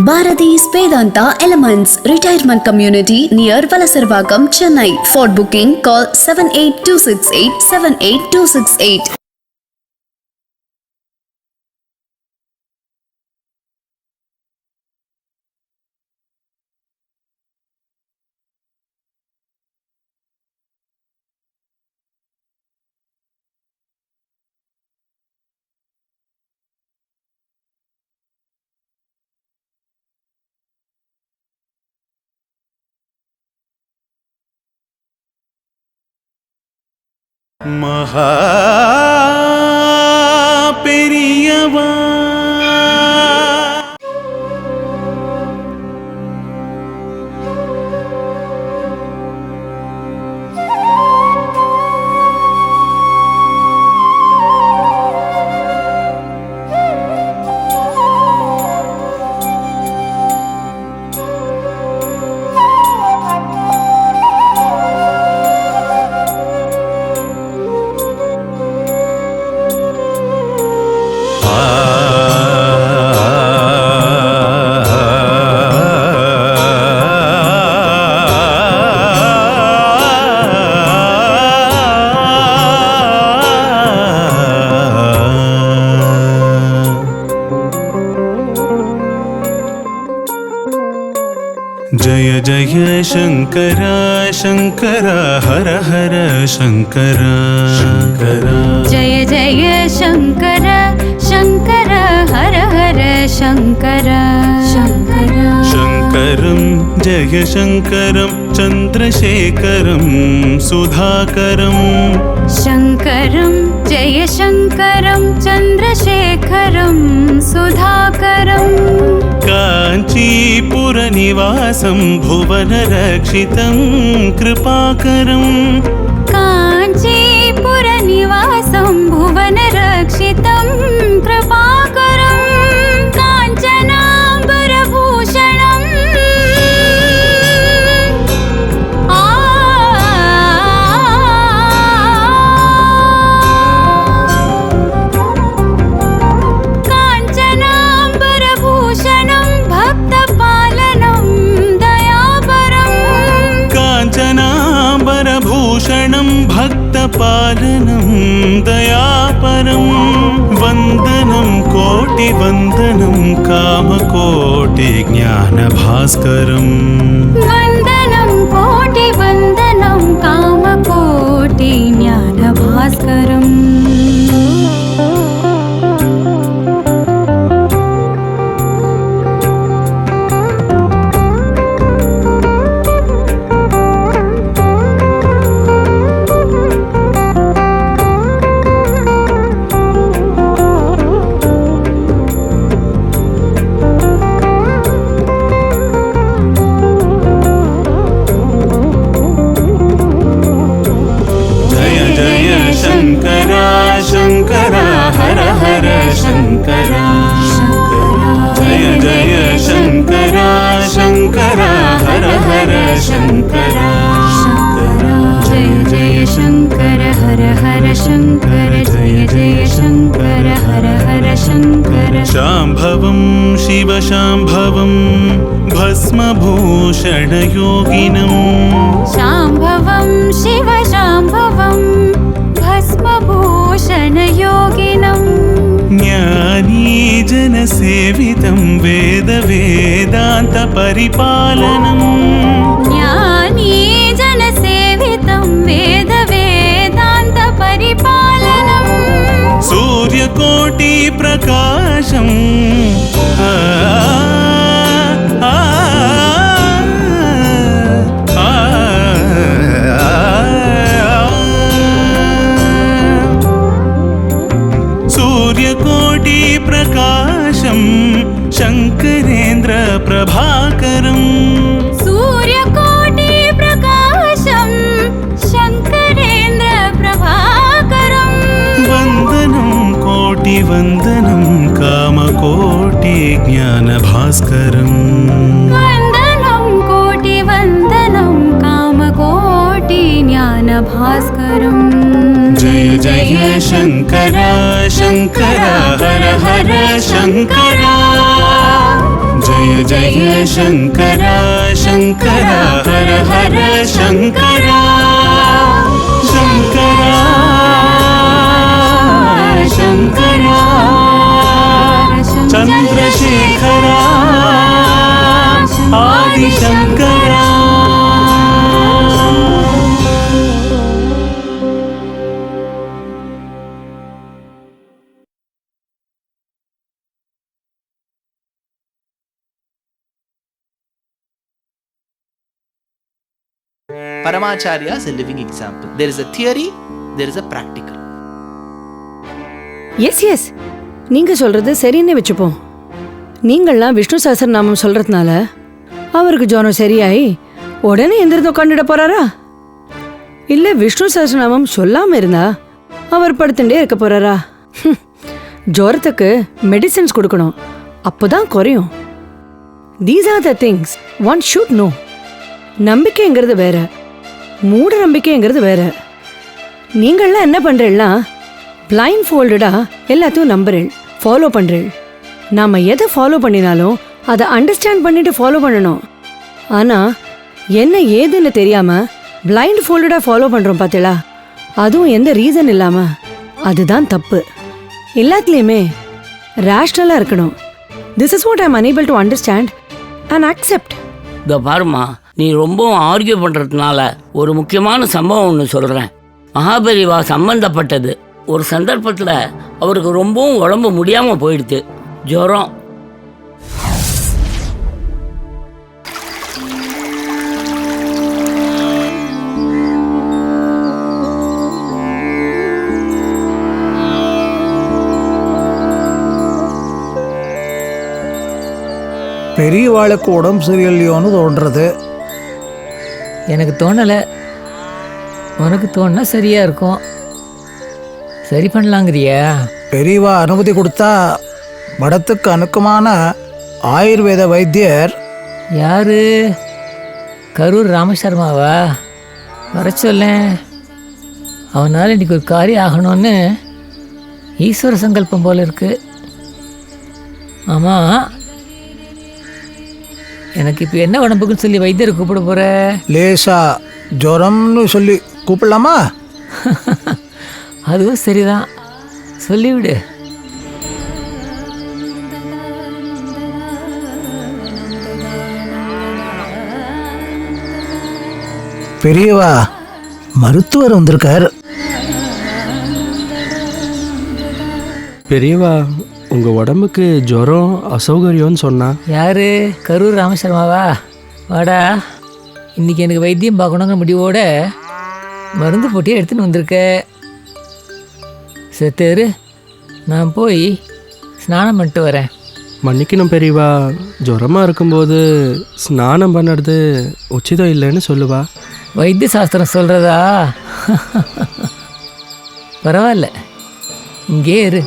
Bharati's Vedanta Elements Retirement Community near Valasarvagam, Chennai. For booking, call 78268 78268. Mahaperiyava जय जय शंकर शंकर हर हर शंकर शंकर जय जय शंकर शंकर हर हर शंकर शंकर शंकरं जय शंकरं चंद्रशेखरं सुधाकरं शंकरं जय शंकरं चंद्रशेखरं सुधाकरं काञ्चीपुरनिवासं भुवनरक्षितं कृपाकरं काञ्चीपुरनिवासं भुवनरक्षितं कृपाकरं काञ्चनाम्बरभूषणं भक्तपालनं दयापरं वन्दनं कोटिवन्दनं कामकोटि ज्ञानभास्करं वन्दनं कोटिवन्दनं कामकोटि ज्ञानभास्करम् जय जय शंकर शंकर हर हर शंकर जय जय शंकर हर हर शंकर जय जय शंकर हर हर शंकर शांभवं शिव शांभवं भस्मभूषणयोगिनं शांभवं शिव शांभवं भस्मभूषणयोगिनं ज्ञानी जनसेवितं वेद वेदान्त परिपालनं ज्ञानी जनसेवितं वेद वेदान्त परिपालनं सूर्यकोटि प्रकाशं सूर्यकोटि प्रकाशं शंकरेन्द्र प्रभाकरं सूर्यकोटि प्रकाशं शंकरेन्द्र प्रभाकरं वन्दनं कोटिवन्दनं कामकोटि ज्ञानभास्करं वन्दनं कोटिवन्दनं कामकोटि ज्ञानभास्करम् जय जय शंकर शंकर हर हर शंकर जय जय जय शङ्करा शङ्करा हर हर Shankara Shankara Shankara Chandrashekhara आदिशङ्करा Paramacharya is a living example. There is a theory, there is a practical. Yes நீங்க சொல்றது சரின்னு வச்சுப்போம். நீங்கள்லாம் விஷ்ணு சஹஸ்ரநாமம் சொல்றதுனால அவருக்கு ஜுரம் சரியாயி உடனே எந்திரத்தை உட்காந்துட போறாரா? இல்ல விஷ்ணு சஹஸ்ரநாமம் சொல்லாம இருந்தா அவர் படுத்துட்டே இருக்க போறாரா? ஜுரத்துக்கு மெடிசின்ஸ் கொடுக்கணும், அப்போதான் குறையும். These are the things one should know. நம்பிக்கைங்கிறது வேற, மூட நம்பிக்கைங்கிறது வேற. நீங்கள்லாம் என்ன பண்றீங்களா? பிளைண்ட் ஃபோல்டடா எல்லாத்தையும் நம்புறேன், ஃபாலோ பண்றேன். நாம எதை ஃபாலோ பண்ணினாலும் அதை அண்டர்ஸ்டாண்ட் பண்ணிட்டு ஃபாலோ பண்ணணும். ஆனா என்ன ஏதுன்னு தெரியாம பிளைண்ட் ஃபோல்டடா ஃபாலோ பண்றோம் பார்த்தீங்களா? அதுவும் எந்த ரீசன் இல்லாம, அதுதான் தப்பு. எல்லாத்துலேயுமே ரேஷ்னலா இருக்கணும். This is what I am unable to understand and accept. இந்த பாருமா, நீ ரொம்பவும் ஆர்கியூ பண்ணுறதுனால ஒரு முக்கியமான சம்பவம் ஒன்று சொல்கிறேன். மகாபெரிவா சம்பந்தப்பட்டது. ஒரு சந்தர்ப்பத்தில் அவருக்கு ரொம்பவும் உடம்பு முடியாமல் போயிடுது, ஜுரம். பெரியவாளுக்கு உடம்பு சரியில்லையோன்னு தோன்றது. எனக்கு தோணலை, உனக்கு தோணுனா சரியாக இருக்கும். சரி பண்ணலாங்கிறியா? பெரியவா அனுமதி கொடுத்தா மடத்துக்கு அணுக்கமான ஆயுர்வேத வைத்தியர். யாரு? கரூர் ராமசர்மாவா? வர சொல்லேன். அவனால் இன்னைக்கு ஒரு காரியம் ஆகணும்னு ஈஸ்வர சங்கல்பம் போல இருக்கு. ஆமாம், எனக்கு இப்போ என்ன உடம்புக்குன்னு சொல்லி வைத்தியரை கூப்பிட போகிற? லேசா ஜுரம்னு சொல்லி கூப்பிடலாமா? அதுவும் சரிதான், சொல்லிவிடு. பெரியவா மருத்துவர் வந்திருக்கார். பெரியவா, உங்கள் உடம்புக்கு ஜுரம் அசௌகரியம்னு சொன்னா. யாரு? கரூர் ராமசர்மாவா? வாடா, இன்னைக்கு எனக்கு வைத்தியம் பார்க்கணுங்கிற முடிவோட மருந்து போட்டியே எடுத்துன்னு வந்திருக்க. செத்தேரு, நான் போய் ஸ்நானம் பண்ணிட்டு வரேன். மன்னிக்கணும் பெரியவா, ஜுரமாக இருக்கும்போது ஸ்நானம் பண்ணுறது உச்சிதம் இல்லைன்னு சொல்லுவா. வைத்திய சாஸ்திரம் சொல்கிறதா? பரவாயில்ல, இங்கே இரு.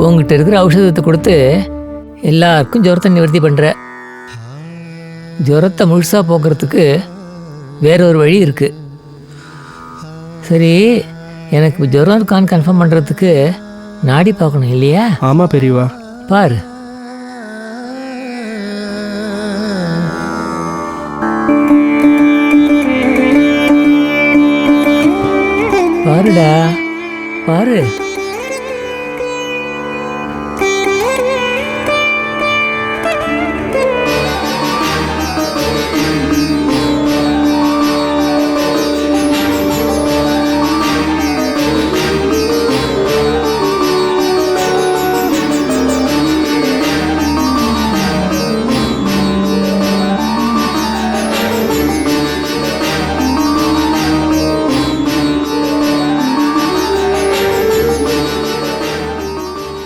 உங்ககிட்ட இருக்கிற ஔஷதத்தை கொடுத்து எல்லாருக்கும் ஜுரத்தை நிவர்த்தி பண்ணுற. ஜுரத்தை முழுசாக போக்குறதுக்கு வேற ஒரு வழி இருக்குது. சரி, எனக்கு ஜுரம் இருக்கான்னு கன்ஃபார்ம் பண்ணுறதுக்கு நாடி பார்க்கணும் இல்லையா? ஆமாம் பெரியவா. பாரு. பாருடா, பாரு.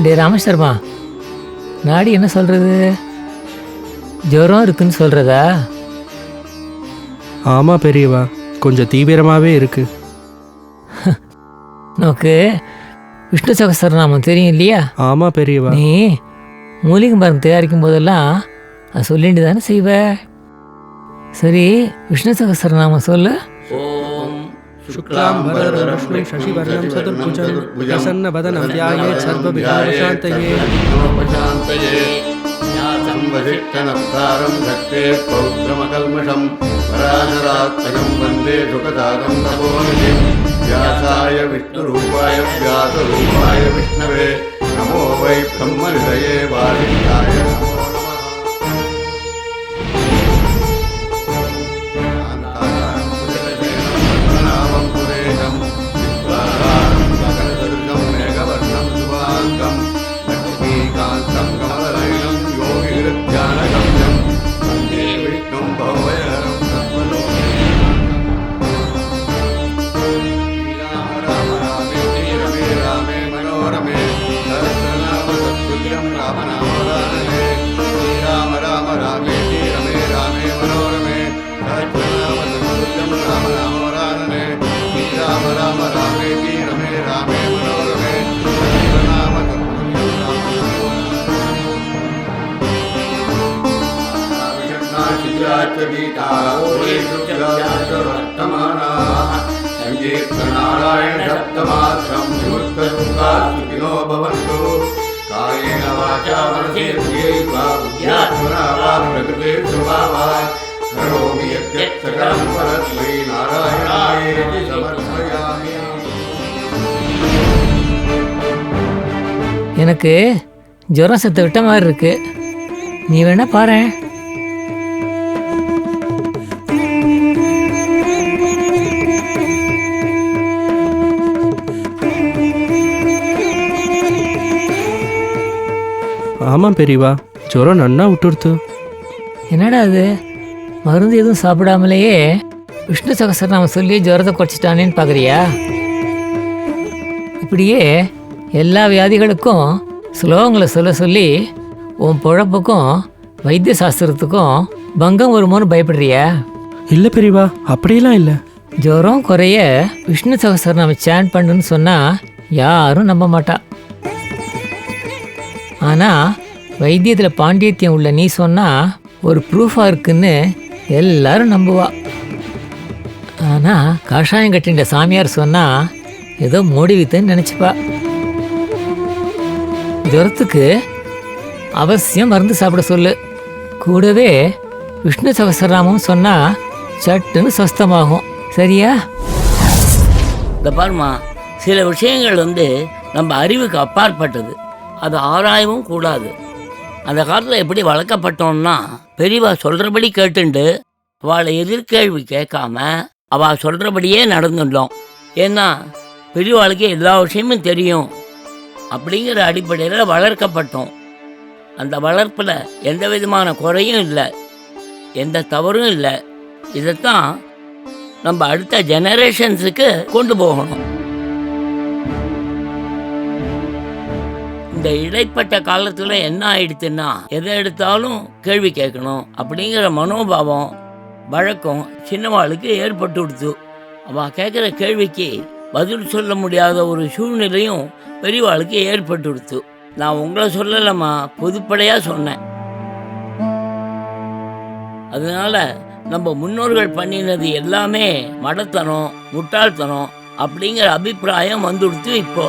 டே ராமசர்மா, நாடி என்ன சொல்கிறது? ஜுரம் இருக்குன்னு சொல்கிறதா? ஆமாம் பெரியவா, கொஞ்சம் தீவிரமாகவே இருக்கு. உனக்கு விஷ்ணு சகஸ்ரநாமம் தெரியும் இல்லையா? ஆமாம் பெரியவா. நீ மூலிகை மருந்து தயாரிக்கும் போதெல்லாம் அது சொல்லிட்டு தானே செய்வ. சரி, விஷ்ணு சகஸ்ரநாமம் சொல்லு. ஓம் शुक्लांबरधरं विष्णुं शशिवर्णं चतुर्भुजं प्रसन्नवदनं ध्यायेत् सर्वविघ्नोपशान्तये. वसिष्ठनप्तारं धत्ते पौत्रमकल्मषं पराशरात्मकं वन्दे सुखदानं तपोनिधिं व्यासाय विष्णुरूपाय व्यासरूपाय विष्णवे नमो वै ब्रह्मनिधये वासिष्ठाय नमो नारायण सप्तमात्रं विमुक्तसुखास्तिनो भवन्तु कायेन वाचा मनसेन्द्रियैर्वा बुद्ध्यात्मना वा प्रकृते स्वभावात् करोमि यद्यत् सकलं परस्मै नारायणायेति समर्पयामि. எனக்கு ஜுரம் செத்த விட்ட மாதிரி இருக்கு. நீ வேணா பாரு. ஆமாம் பெரியவா, ஜுரம் நன்னா விட்டுடுத்து. என்னடா அது, மருந்து எதுவும் சாப்பிடாமலேயே விஷ்ணு சகஸ்ரநாமம் சொல்லி ஜுரத்தை குறைச்சிட்டானேன்னு பார்க்குறியா? இப்படியே எல்லா வியாதிகளுக்கும் ஸ்லோகங்களை சொல்ல சொல்லி உன் பொழப்புக்கும் வைத்திய சாஸ்திரத்துக்கும் பங்கம் வருமோன்னு பயப்படுறியா? இல்லை பெரியவா, அப்படியெல்லாம் இல்லை. ஜுரம் குறைய விஷ்ணு சகஸ்ரநாமம் சேன் பண்ணுன்னு சொன்னால் யாரும் நம்ப மாட்டா. ஆனால் வைத்தியத்தில் பாண்டியத்தியம் உள்ள நீ சொன்னால் ஒரு ப்ரூஃபாக இருக்குன்னு எல்லாரும் நம்புவா. ஆனால் காஷாயம் கட்டின்ற சாமியார் சொன்னால் ஏதோ மோடி வித்துன்னு நினச்சிப்பா. ஜுரத்துக்கு அவசியம் மருந்து சாப்பிட சொல்லு. கூடவே விஷ்ணு சகஸ்ரநாமம் சொன்னால் சட்டுன்னு சொஸ்தமாகும். சரியா? இந்த பாருமா, சில விஷயங்கள் நம்ம அறிவுக்கு அப்பாற்பட்டது, அது ஆராயவும் கூடாது. அந்த காலத்தில் எப்படி வளர்க்கப்பட்டோம்னா, பெரியவா சொல்கிறபடி கேட்டுண்டு அவளை எதிர்கேள்வி கேட்காம அவள் சொல்கிறபடியே நடந்துட்டோம். ஏன்னா பெரியவாளுக்கு எல்லா விஷயமும் தெரியும் அப்படிங்கிற அடிப்படையில் வளர்க்கப்பட்டோம். அந்த வளர்ப்பில் எந்த விதமான குறையும் இல்லை, எந்த தவறும் இல்லை. இதைத்தான் நம்ம அடுத்த ஜெனரேஷன்ஸுக்கு கொண்டு போகணும். இந்த இடைப்பட்ட காலத்தில் என்ன ஆயிடுச்சுன்னா, எதை எடுத்தாலும் கேள்வி கேட்கணும் அப்படிங்கிற மனோபாவம் வழக்கம் சின்னவாளுக்கு ஏற்பட்டு கொடுத்து, அவள் கேட்குற கேள்விக்கு பதில் சொல்ல முடியாத ஒரு சூழ்நிலையும் பெரியவாளுக்கு ஏற்பட்டு கொடுத்து. நான் உங்களை சொல்லலம்மா, பொதுப்படையாக சொன்னேன். அதனால நம்ம முன்னோர்கள் பண்ணினது எல்லாமே மடத்தனம், முட்டாள்தனம் அப்படிங்கிற அபிப்பிராயம் வந்துடுத்து. இப்போ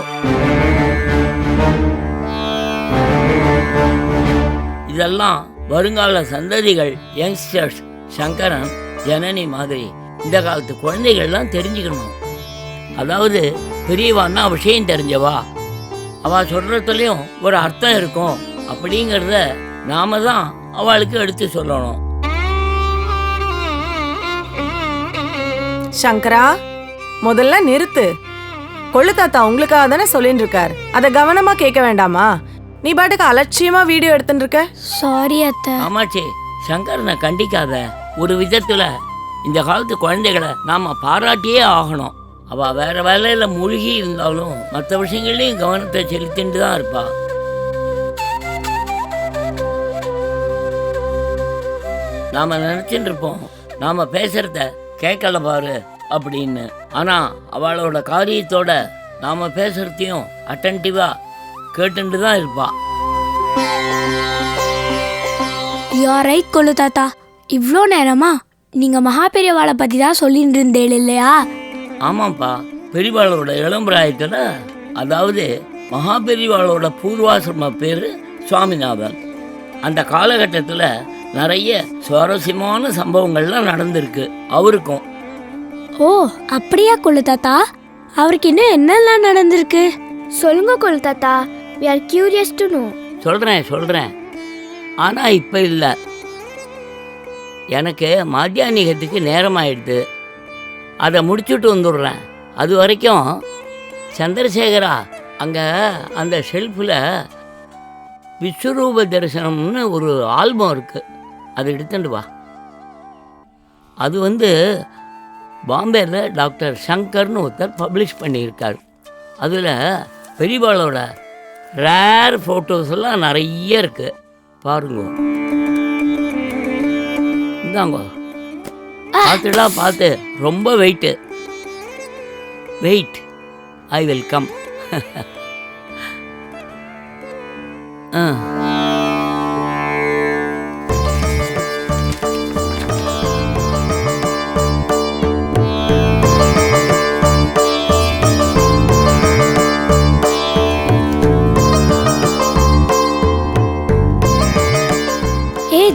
இதெல்லாம் வருங்கால சந்ததிகள், யங்ஸ்டர்ஸ், சங்கரன், ஜனனி மாதிரி இந்த காலத்து குழந்தைகள்லாம் தெரிஞ்சுக்கணும். அதாவது பெரியவான்னா விஷயம் தெரிஞ்சவா, அவள் சொல்கிறதுலையும் ஒரு அர்த்தம் இருக்கும் அப்படிங்கிறத நாம தான் அவளுக்கு எடுத்து சொல்லணும். சங்கரா, முதல்ல நிறுத்து. கொள்ளு தாத்தா உங்களுக்காக தானே சொல்லிட்டு இருக்கார், அதை கவனமா கேட்க வேண்டாமா? நீ பாட்டுக்கு அலட்சியமா வீடியோ எடுத்துட்டு இருக்க. சாரி அத்தை. ஆமாச்சி, சங்கரனை கண்டிக்காத. ஒரு விதத்தில் இந்த காலத்து குழந்தைகளை நாம் பாராட்டியே ஆகணும். அவள் வேற வேலையில் மூழ்கி இருந்தாலும் மற்ற விஷயங்களையும் கவனத்தை செலுத்திட்டு தான் இருப்பாள். நாம் நினச்சிட்டு இருப்போம் நாம் பேசுகிறத கேட்கல பாரு அப்படின்னு. ஆனால் அவளோட காரியத்தோட நாம் பேசுகிறதையும் அட்டன்டிவாக கேட்டுட்டு தான் இருப்பாள். யூஆர் ரைட் கொள்ளு தாத்தா. இவ்வளோ நேரமா நீங்கள் மகா பெரியவாளை பற்றி தான் சொல்லிட்டு இருந்தேன் இல்லையா? ஆமாம்ப்பா, பெரியவாளோட இளம்பிராயத்தில், அதாவது மகா பெரியவாளோட பூர்வாசிரம பேர் சுவாமிநாதன். அந்த காலகட்டத்தில் நிறைய சுவாரஸ்யமான சம்பவங்கள்லாம் நடந்திருக்கு அவருக்கும். ஓ அப்படியா கொள்ளு தாத்தா? அவருக்கு இன்னும் என்னெல்லாம் நடந்திருக்கு சொல்லுங்க கொள்ளு தாத்தா. we are curious to know. சொல்கிறேன். ஆனால் இப்போ இல்லை, எனக்கு மத்தியானிகத்துக்கு நேரமாயிடுது. அதை முடிச்சுட்டு வந்துடுறேன். அது வரைக்கும் சந்திரசேகரா, அங்கே அந்த ஷெல்ஃபில் விஸ்வரூப தரிசனம்னு ஒரு ஆல்பம் இருக்குது, அதை எடுத்துட்டு வா. அது பாம்பேயில் டாக்டர் சங்கர்னு ஒருத்தர் பப்ளிஷ் பண்ணியிருக்கார். அதில் பெரியவாளோட ரேர் ஃபோட்டோஸ் எல்லாம் நிறைய இருக்குது, பாருங்க. இந்தாங்க, பார்த்து ரொம்ப wait, I will come.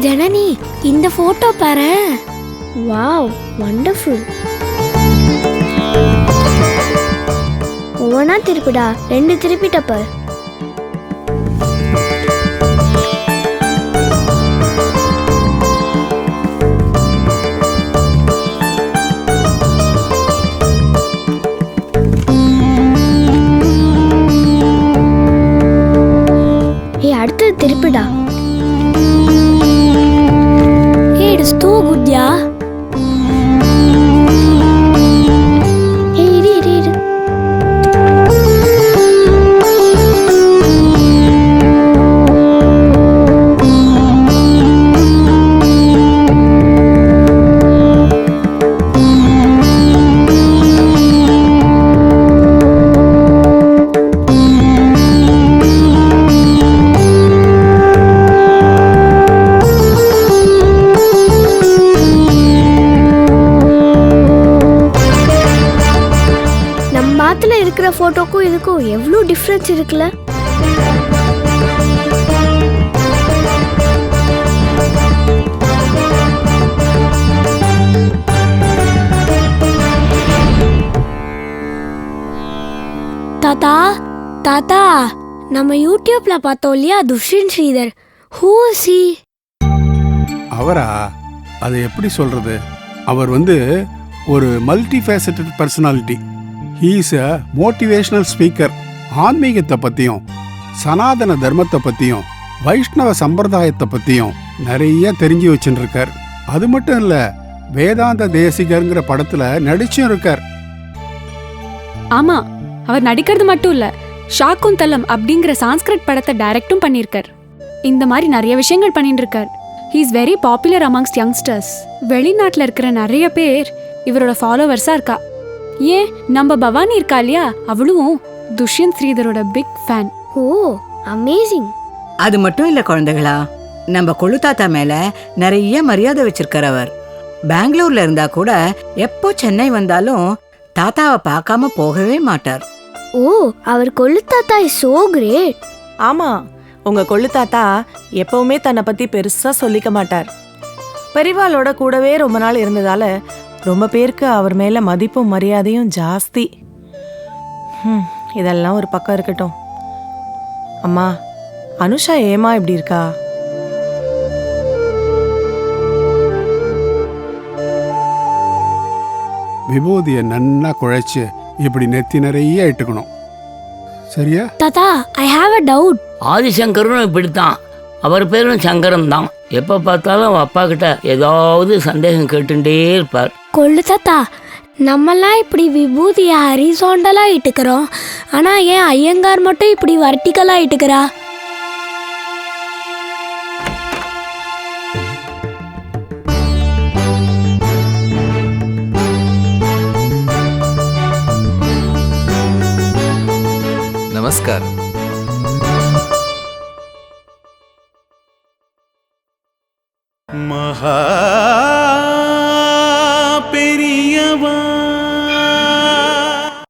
Janani, இந்த போட்டோ பாரு. Wow, wonderful. ஒவ்வொன்றா திருப்பிடா. 2 திருப்பிட்ட பாரு. அடுத்தது திருப்பிடா. It's too good, yeah. Hey, read. இருக்கிற போட்டோக்கும் இதுக்கும் எவ்வளவு டிஃபரன்ஸ் இருக்குல்ல. தாத்தா, நம்ம யூடியூப்ல பார்த்தோம் இல்லையா Dushyant Sridhar, who is he? அவரா? அதை எப்படி சொல்றது? அவர் ஒரு multi faceted personality. He is a motivational speaker. ஆன்மீகத்தை பற்றியும் சனாதன தர்மத்தை பற்றியும் வைஷ்ணவ சம்பிரதாயத்தை பற்றியும் நிறைய தெரிஞ்சு வச்சுட்டு இருக்கார். அது மட்டும் இல்லை, வேதாந்த தேசிகருங்கிற படத்தில் நடிச்சும் இருக்கார். ஆமா, அவர் நடிக்கிறது மட்டும் இல்லை, ஷாக்குந்தலம் அப்படிங்கிற சான்ஸ்கிரிட் படத்தை டைரக்டும் பண்ணியிருக்கார். இந்த மாதிரி நிறைய விஷயங்கள் பண்ணிட்டு இருக்கார். He is very popular amongst youngsters. வெளிநாட்டில் இருக்கிற நிறைய பேர் இவரோட ஃபாலோவர்ஸா இருக்கா. ஏன் நம்ம பவானி இருக்கா இல்லையா, அவளும் துஷ்யந்த் ஸ்ரீதரோட பிக் ஃபேன். ஓ, அமேசிங். அது மட்டும் இல்ல குழந்தைகளா, நம்ம கொள்ளு தாத்தா மேல நிறைய மரியாதை வச்சிருக்கார். அவர் பெங்களூர்ல இருந்தா கூட எப்போ சென்னை வந்தாலும் தாத்தாவை பார்க்காம போகவே மாட்டார். ஓ, அவர் கொள்ளு தாத்தா இஸ் சோ கிரேட். ஆமா, உங்க கொள்ளு தாத்தா எப்பவுமே தன்னை பத்தி பெருசா சொல்லிக்க மாட்டார். பெரியவாளோட கூடவே ரொம்ப நாள் இருந்ததால ரொம்ப பேருக்கு அவர் மேல மதிப்பும் மரியாதையும் ஜாஸ்தி. இதெல்லாம் ஒரு பக்கம் இருக்கட்டும். அம்மா, அனுஷா ஏமா இப்படி இருக்கா? விபூதியை நன்னா குழைச்சு இப்படி நெத்தி நிறைய இட்டுக்கணும், சரியா? தாத்தா, ஐ ஹாவ் அ டவுட். ஆதிசங்கரும் இப்படித்தான். அவர் பேரும் சங்கரன் தான். எப்போ பார்த்தாலும் அவன் அப்பா கிட்ட ஏதாவது சந்தேகம் கேட்டுட்டே இருப்பார். கொள்ளு தாத்தா, நம்மெல்லாம் இப்படி விபூதியை ஹரிசாண்டலா இட்டுக்கிறோம், ஆனா ஏன் ஐயங்கார் மட்டும் இப்படி வர்டிகலா இட்டுக்கிறா? நமஸ்காரம். மகா